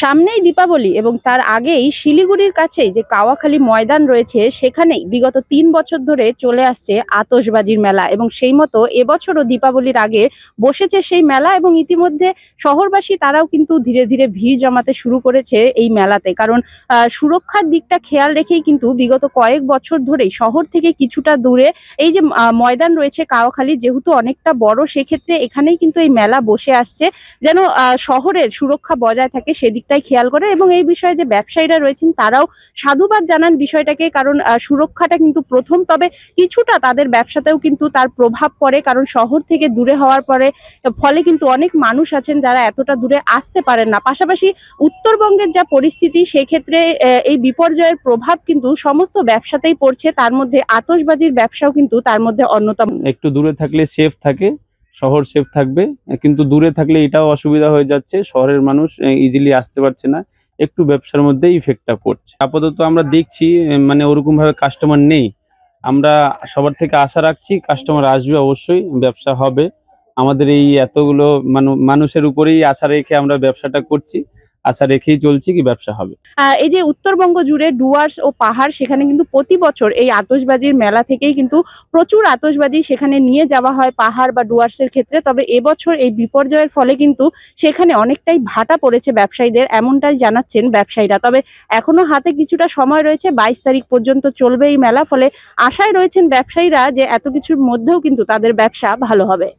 সামনেই দীপাবলি এবং তার আগেই শিলিগুড়ির কাছেই যে কাওয়াখালী ময়দান রয়েছে সেখানেই বিগত ৩ বছর ধরে চলে আসছে আতশবাজির মেলা এবং সেই মতো এবছরও দীপাবলির আগে বসেছে সেই মেলা এবং ইতিমধ্যে শহরবাসী তারাও কিন্তু ধীরে ধীরে ভিড় জমাতে শুরু করেছে এই মেলাতে। কারণ সুরক্ষার দিকটা খেয়াল রেখেই কিন্তু বিগত কয়েক বছর ধরেই শহর থেকে কিছুটা দূরে এই যে ময়দান রয়েছে কাওয়াখালী, যেহেতু অনেকটা বড়, সেক্ষেত্রে এখানেই কিন্তু এই মেলা বসে আসছে যেন শহরের সুরক্ষা বজায় থাকে সেদিকটাই খেয়াল করে। এবং এই বিষয়ে যে ব্যবসায়ীরা রয়েছেন তারাও সাধুবাদ জানান বিষয়টাকে, কারণ সুরক্ষাটা কিন্তু প্রথম, তবে কিছুটা তাদের ব্যবসাতেও কিন্তু তার প্রভাব পড়ে, কারণ শহর থেকে দূরে হওয়ার ফলে কিন্তু অনেক মানুষ আছেন যারা এতটা দূরে আসতে পারেন না। পাশাপাশি উত্তরবঙ্গের যা পরিস্থিতি সেক্ষেত্রে এই বিপর্যয়ের প্রভাব কিন্তু সমস্ত ব্যবসাতেই পড়ছে, তার মধ্যে আতশবাজির ব্যবসাও কিন্তু তার মধ্যে অন্যতম। একটু দূরে থাকলে সেফ থাকে, শহর সেফ থাকবে, কিন্তু দূরে থাকলে এটাও অসুবিধা হয়ে যাচ্ছে, শহরের মানুষ ইজিলি আসতে পারছে না, একটু ব্যবসার মধ্যে ইফেক্টটা পড়ছে। আপাতত আমরা দেখছি মানে ওরকম ভাবে কাস্টমার নেই। আমরা সবার থেকে আশা রাখছি কাস্টমার আসবে, অবশ্যই ব্যবসা হবে। আমাদের এই এতগুলো মানুষের উপরেই আশা রেখে আমরা ব্যবসাটা করছি, আশা রেখেই চলছি কি ব্যবসা হবে। এই যে উত্তরবঙ্গ জুড়ে ডুয়ার্স ও পাহাড়, সেখানে কিন্তু প্রতি বছর এই আতশবাজির মেলা থেকেই কিন্তু প্রচুর আতশবাজি সেখানে নিয়ে যাওয়া হয় পাহাড় বা ডুয়ার্সের ক্ষেত্রে। তবে এবছর এই বিপর্যয়ের ফলে কিন্তু সেখানে অনেকটাই ভাটা পড়েছে ব্যবসায়ীদের, এমনটাই জানাচ্ছেন ব্যবসায়ীরা। তবে এখনো হাতে কিছুটা সময় রয়েছে, 22 তারিখ পর্যন্ত চলবে এই মেলা, ফলে আশায় রয়েছেন ব্যবসায়ীরা যে এত কিছুর মধ্যেও কিন্তু তাদের ব্যবসা ভালো হবে।